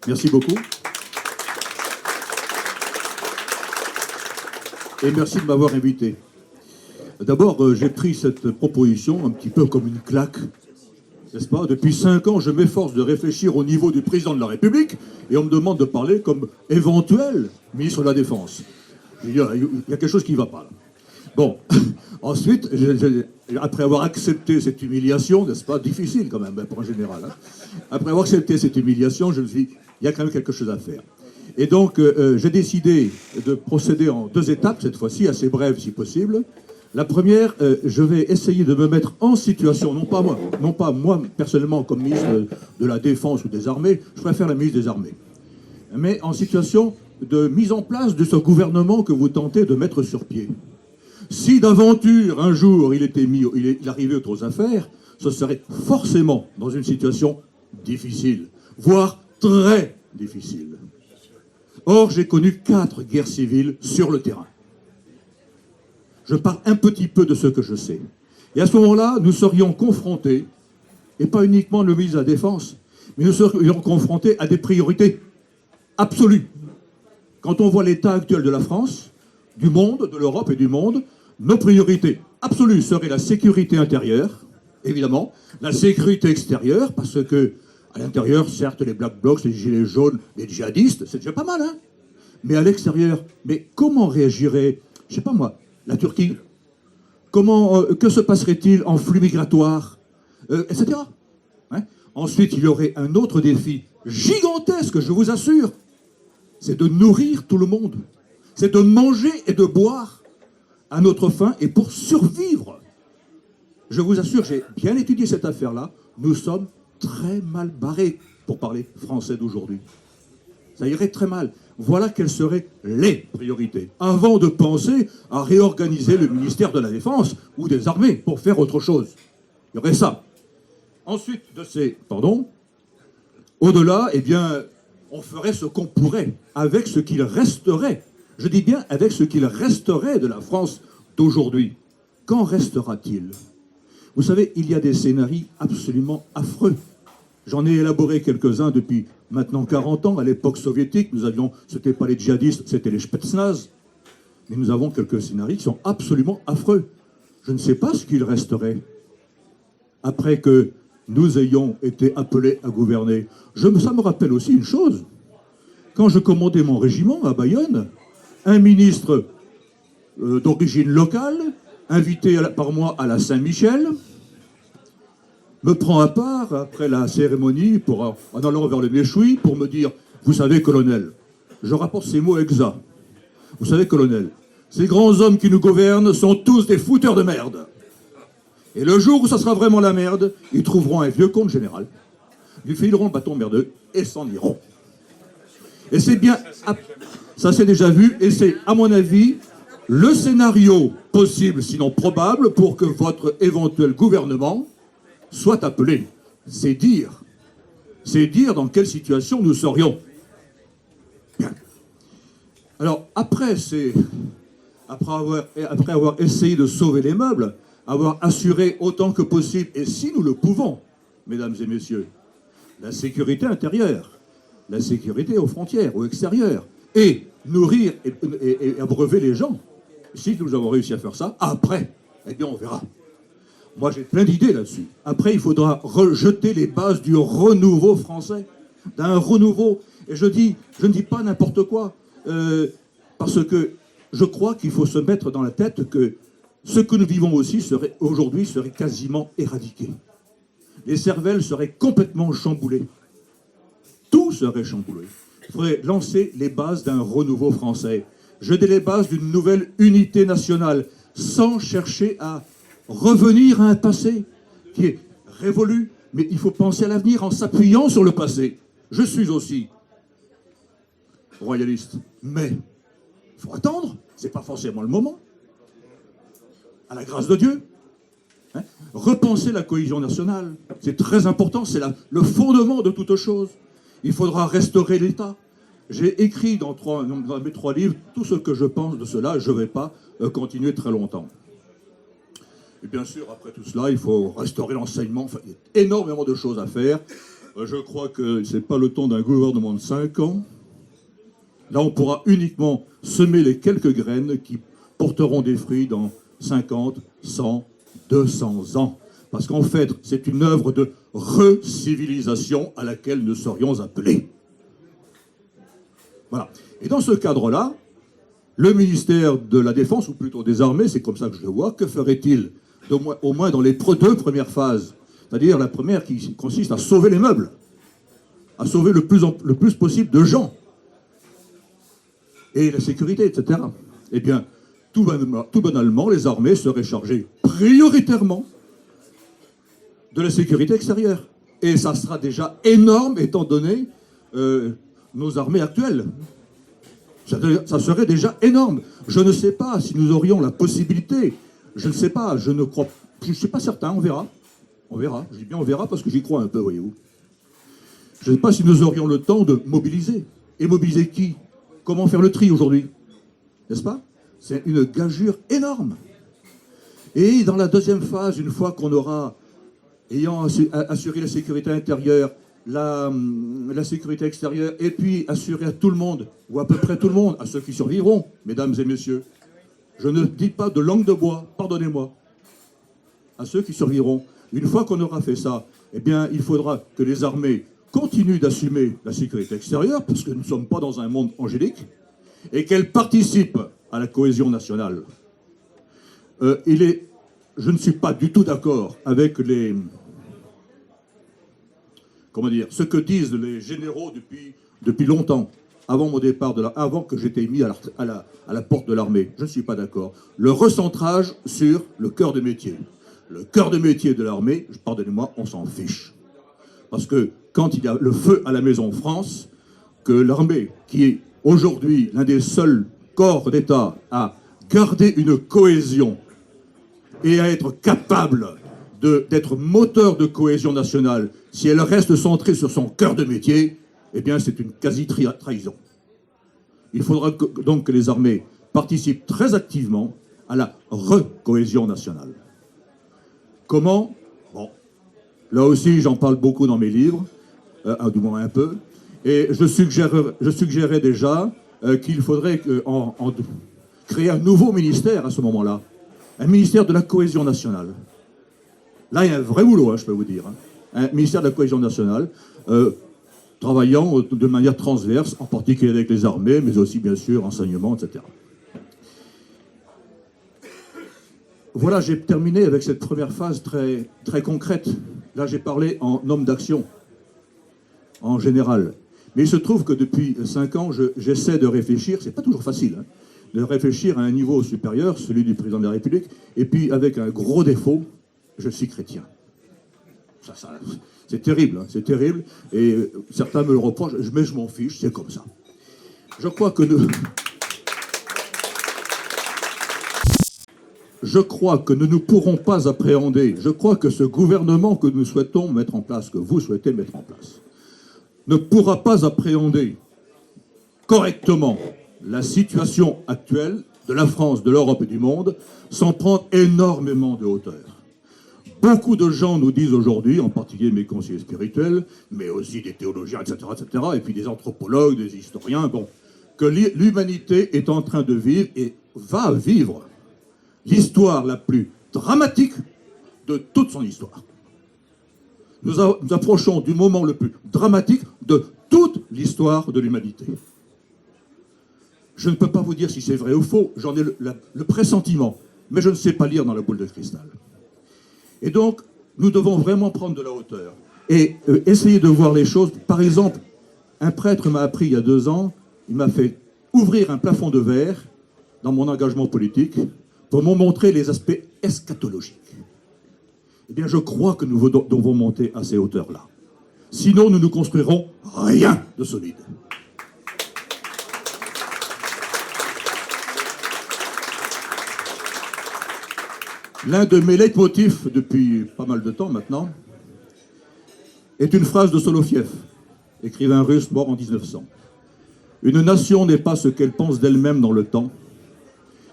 Merci beaucoup. Et merci de m'avoir invité. D'abord, j'ai pris cette proposition un petit peu comme une claque, n'est-ce pas? Depuis 5 ans, je m'efforce de réfléchir au niveau du président de la République et on me demande de parler comme éventuel ministre de la Défense. Il y a quelque chose qui ne va pas là. Bon, ensuite, après avoir accepté cette humiliation, n'est-ce pas, difficile quand même pour un général, hein, après avoir accepté cette humiliation, je me suis dit, il y a quand même quelque chose à faire. Et donc, j'ai décidé de procéder en 2 étapes, cette fois-ci, assez brèves si possible. La première, je vais essayer de me mettre en situation, non pas moi personnellement comme ministre de la Défense ou des Armées, je préfère la ministre des Armées, mais en situation de mise en place de ce gouvernement que vous tentez de mettre sur pied. Si d'aventure, un jour, il arrivait aux affaires, ce serait forcément dans une situation difficile, voire très difficile. Or, j'ai connu 4 guerres civiles sur le terrain. Je parle un petit peu de ce que je sais. Et à ce moment-là, nous serions confrontés, et pas uniquement le ministre de la Défense, mais nous serions confrontés à des priorités absolues. Quand on voit l'état actuel de la France, du monde, de l'Europe et du monde, nos priorités absolues seraient la sécurité intérieure, évidemment, la sécurité extérieure, parce que à l'intérieur, certes, les Black Blocs, les Gilets jaunes, les djihadistes, c'est déjà pas mal, hein. Mais à l'extérieur, mais comment réagirait, je sais pas moi, la Turquie? Que se passerait-il en flux migratoires, etc. Hein? Ensuite, il y aurait un autre défi gigantesque, je vous assure, c'est de nourrir tout le monde. C'est de manger et de boire à notre faim et pour survivre. Je vous assure, j'ai bien étudié cette affaire-là. Nous sommes très mal barrés, pour parler français d'aujourd'hui. Ça irait très mal. Voilà quelles seraient les priorités, avant de penser à réorganiser le ministère de la Défense ou des Armées pour faire autre chose. Il y aurait ça. Ensuite de ces... Au-delà, eh bien, on ferait ce qu'on pourrait, avec ce qu'il resterait. Je dis bien avec ce qu'il resterait de la France d'aujourd'hui. Qu'en restera-t-il? Vous savez, il y a des scénarios absolument affreux. J'en ai élaboré quelques-uns depuis maintenant 40 ans. À l'époque soviétique, c'était pas les djihadistes, c'était les Spetsnaz. Mais nous avons quelques scénarios qui sont absolument affreux. Je ne sais pas ce qu'il resterait après que nous ayons été appelés à gouverner. Ça me rappelle aussi une chose. Quand je commandais mon régiment à Bayonne, un ministre d'origine locale, invité par moi à la Saint-Michel, me prend à part après la cérémonie en allant vers le méchoui pour me dire « Vous savez, colonel », je rapporte ces mots exacts, « Vous savez, colonel, ces grands hommes qui nous gouvernent sont tous des fouteurs de merde. Et le jour où ça sera vraiment la merde, ils trouveront un vieux compte général, lui fileront le bâton merdeux et s'en iront. » Et c'est bien, ça c'est déjà vu, et c'est, à mon avis, le scénario possible, sinon probable, pour que votre éventuel gouvernement soit appelé. C'est dire dans quelle situation nous serions. Bien. Alors, après avoir essayé de sauver les meubles, avoir assuré autant que possible, et si nous le pouvons, mesdames et messieurs, la sécurité intérieure, la sécurité aux frontières, aux extérieurs, et nourrir et abreuver les gens, si nous avons réussi à faire ça, après, eh bien on verra. Moi, j'ai plein d'idées là-dessus. Après, il faudra rejeter les bases du renouveau français, d'un renouveau. Et je ne dis pas n'importe quoi, parce que je crois qu'il faut se mettre dans la tête que ce que nous vivons aussi aujourd'hui serait quasiment éradiqué. Les cervelles seraient complètement chamboulées. Tout serait chamboulé. Il faudrait lancer les bases d'un renouveau français, jeter les bases d'une nouvelle unité nationale, sans chercher à revenir à un passé qui est révolu, mais il faut penser à l'avenir en s'appuyant sur le passé. Je suis aussi royaliste, mais il faut attendre, c'est pas forcément le moment. À la grâce de Dieu. Hein? Repenser la cohésion nationale, c'est très important, c'est le fondement de toute chose. Il faudra restaurer l'État. J'ai écrit dans mes 3 livres tout ce que je pense de cela, je ne vais pas continuer très longtemps. Et bien sûr, après tout cela, il faut restaurer l'enseignement. Enfin, il y a énormément de choses à faire. Je crois que ce n'est pas le temps d'un gouvernement de 5 ans. Là, on pourra uniquement semer les quelques graines qui porteront des fruits dans 50, 100, 200 ans. Parce qu'en fait, c'est une œuvre de re-civilisation à laquelle nous serions appelés. Voilà. Et dans ce cadre-là, le ministère de la Défense, ou plutôt des Armées, c'est comme ça que je le vois, que ferait-il au moins dans les 2 premières phases? C'est-à-dire la première qui consiste à sauver les meubles, à sauver le plus possible de gens, et la sécurité, etc. Eh bien, tout banalement, les armées seraient chargées prioritairement de la sécurité extérieure. Et ça sera déjà énorme étant donné nos armées actuelles. Ça serait déjà énorme. Je ne sais pas si nous aurions la possibilité. Je ne sais pas, je ne suis pas certain, on verra. On verra, je dis bien on verra parce que j'y crois un peu, voyez-vous. Je ne sais pas si nous aurions le temps de mobiliser. Et mobiliser qui? Comment faire le tri aujourd'hui? N'est-ce pas? C'est une gageure énorme. Et dans la deuxième phase, une fois qu'on aura, ayant assuré la sécurité intérieure, la sécurité extérieure, et puis assurer à tout le monde, ou à peu près tout le monde, à ceux qui survivront, mesdames et messieurs, je ne dis pas de langue de bois, pardonnez-moi, à ceux qui survivront. Une fois qu'on aura fait ça, eh bien, il faudra que les armées continuent d'assumer la sécurité extérieure, parce que nous ne sommes pas dans un monde angélique, et qu'elles participent à la cohésion nationale. Je ne suis pas du tout d'accord avec ce que disent les généraux depuis longtemps, avant mon départ, avant que j'étais mis à la porte de l'armée. Je ne suis pas d'accord. Le recentrage sur le cœur de métier. Le cœur de métier de l'armée, pardonnez-moi, on s'en fiche. Parce que quand il y a le feu à la Maison France, que l'armée, qui est aujourd'hui l'un des seuls corps d'État à garder une cohésion et à être capable d'être moteur de cohésion nationale, si elle reste centrée sur son cœur de métier, eh bien c'est une quasi-trahison. Il faudra donc que les armées participent très activement à la recohésion nationale. Comment? Bon, là aussi j'en parle beaucoup dans mes livres, du moins un peu, et je suggérais déjà qu'il faudrait créer un nouveau ministère à ce moment-là, un ministère de la cohésion nationale. Là, il y a un vrai boulot, je peux vous dire. Un ministère de la cohésion nationale, travaillant de manière transverse, en particulier avec les armées, mais aussi, bien sûr, enseignement, etc. Voilà, j'ai terminé avec cette première phase très, très concrète. Là, j'ai parlé en homme d'action, en général. Mais il se trouve que depuis 5 ans, j'essaie de réfléchir, c'est pas toujours facile, de réfléchir à un niveau supérieur, celui du président de la République, et puis avec un gros défaut, je suis chrétien. C'est terrible, c'est terrible, et certains me le reprochent, mais je m'en fiche, c'est comme ça. Je crois que nous ne pourrons pas appréhender, je crois que ce gouvernement que nous souhaitons mettre en place, que vous souhaitez mettre en place, ne pourra pas appréhender correctement la situation actuelle de la France, de l'Europe et du monde sans prendre énormément de hauteur. Beaucoup de gens nous disent aujourd'hui, en particulier mes conseillers spirituels, mais aussi des théologiens, etc., et puis des anthropologues, des historiens, que l'humanité est en train de vivre et va vivre l'histoire la plus dramatique de toute son histoire. Nous approchons du moment le plus dramatique de toute l'histoire de l'humanité. Je ne peux pas vous dire si c'est vrai ou faux, j'en ai le pressentiment, mais je ne sais pas lire dans la boule de cristal. Et donc, nous devons vraiment prendre de la hauteur et essayer de voir les choses. Par exemple, un prêtre m'a appris il y a 2 ans, il m'a fait ouvrir un plafond de verre dans mon engagement politique pour me montrer les aspects eschatologiques. Eh bien, je crois que nous devons monter à ces hauteurs-là. Sinon, nous ne construirons rien de solide. L'un de mes leitmotifs depuis pas mal de temps maintenant est une phrase de Soloviev, écrivain russe mort en 1900. Une nation n'est pas ce qu'elle pense d'elle-même dans le temps,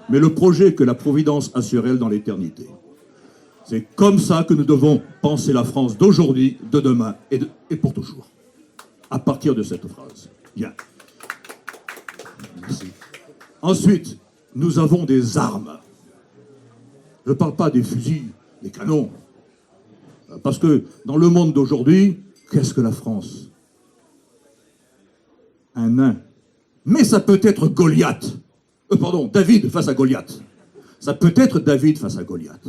mais le projet que la Providence a sur elle dans l'éternité. C'est comme ça que nous devons penser la France d'aujourd'hui, de demain et pour toujours. À partir de cette phrase. Bien. Merci. Ensuite, nous avons des armes. Je ne parle pas des fusils, des canons. Parce que dans le monde d'aujourd'hui, qu'est-ce que la France? Un nain. Mais ça peut être Goliath. David face à Goliath. Ça peut être David face à Goliath.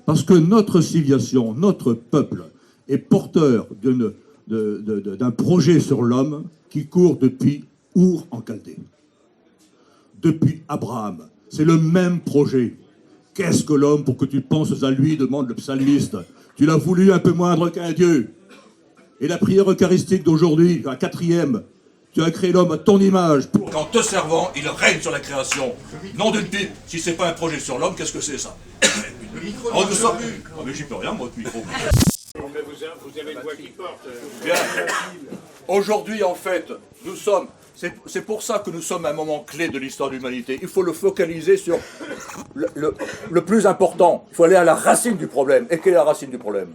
Parce que notre civilisation, notre peuple, est porteur d'un projet sur l'homme qui court depuis Our en Chaldée. Depuis Abraham. C'est le même projet. Qu'est-ce que l'homme pour que tu penses à lui, demande le psalmiste. Tu l'as voulu un peu moindre qu'un Dieu. Et la prière eucharistique d'aujourd'hui, la 4e, tu as créé l'homme à ton image. Qu'en te servant, il règne sur la création. Nom d'une pipe, si c'est pas un projet sur l'homme, qu'est-ce que c'est ça? Oh, nous sommes... Oh, mais j'y peux rien, moi, de micro. Mais vous avez une voix qui porte. Bien. Aujourd'hui, en fait, nous sommes... C'est pour ça que nous sommes à un moment clé de l'histoire de l'humanité. Il faut le focaliser sur le plus important. Il faut aller à la racine du problème. Et quelle est la racine du problème?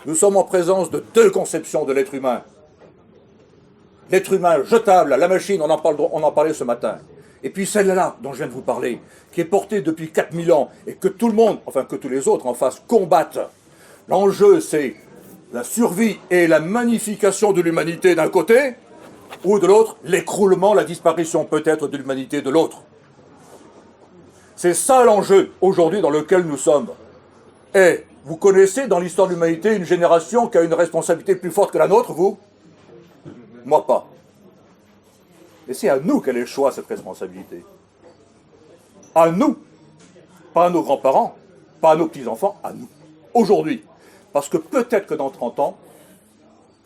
Nous sommes en présence de deux conceptions de l'être humain. L'être humain jetable, la machine, on en parlait ce matin. Et puis celle-là, dont je viens de vous parler, qui est portée depuis 4000 ans, et que tout le monde, enfin que tous les autres en face, combattent. L'enjeu, c'est la survie et la magnification de l'humanité d'un côté, ou de l'autre, l'écroulement, la disparition peut-être de l'humanité de l'autre. C'est ça l'enjeu, aujourd'hui, dans lequel nous sommes. Et vous connaissez, dans l'histoire de l'humanité, une génération qui a une responsabilité plus forte que la nôtre, vous? Moi pas. Et c'est à nous qu'elle échoue cette responsabilité. À nous. Pas à nos grands-parents, pas à nos petits-enfants, à nous. Aujourd'hui. Parce que peut-être que dans 30 ans,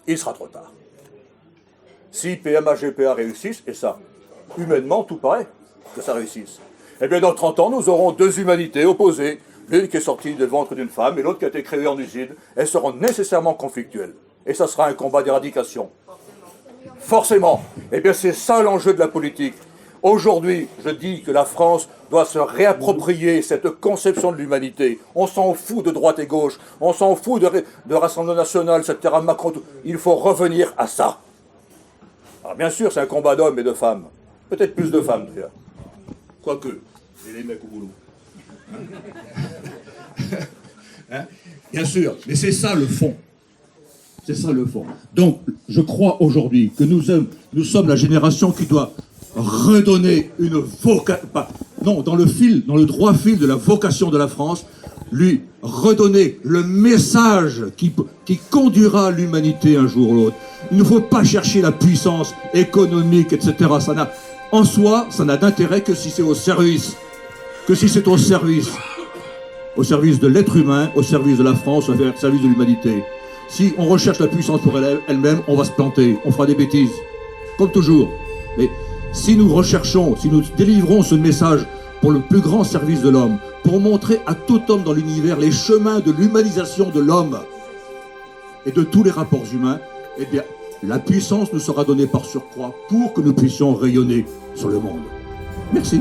il sera trop tard. Si PMA, GPA réussissent, et ça, humainement, tout paraît que ça réussisse. Eh bien, dans 30 ans, nous aurons deux humanités opposées. L'une qui est sortie du ventre d'une femme et l'autre qui a été créée en usine. Elles seront nécessairement conflictuelles. Et ça sera un combat d'éradication. Forcément. Eh bien, c'est ça l'enjeu de la politique. Aujourd'hui, je dis que la France doit se réapproprier cette conception de l'humanité. On s'en fout de droite et gauche, on s'en fout de Rassemblement National, etc. Macron. Il faut revenir à ça. Alors bien sûr, c'est un combat d'hommes et de femmes. Peut-être plus de femmes, d'ailleurs. Quoique, et les mecs au boulot. Hein? Bien sûr, mais c'est ça le fond. C'est ça le fond. Donc, je crois aujourd'hui que nous sommes la génération qui doit redonner une vocation, dans le droit fil de la vocation de la France, lui redonner le message qui conduira l'humanité un jour ou l'autre. Il ne faut pas chercher la puissance économique, etc. En soi, ça n'a d'intérêt que si c'est au service. Que si c'est au service de l'être humain, au service de la France, au service de l'humanité. Si on recherche la puissance pour elle-même, on va se planter, on fera des bêtises, comme toujours. Mais si nous recherchons, si nous délivrons ce message pour le plus grand service de l'homme, pour montrer à tout homme dans l'univers les chemins de l'humanisation de l'homme et de tous les rapports humains, eh bien, la puissance nous sera donnée par surcroît pour que nous puissions rayonner sur le monde. Merci.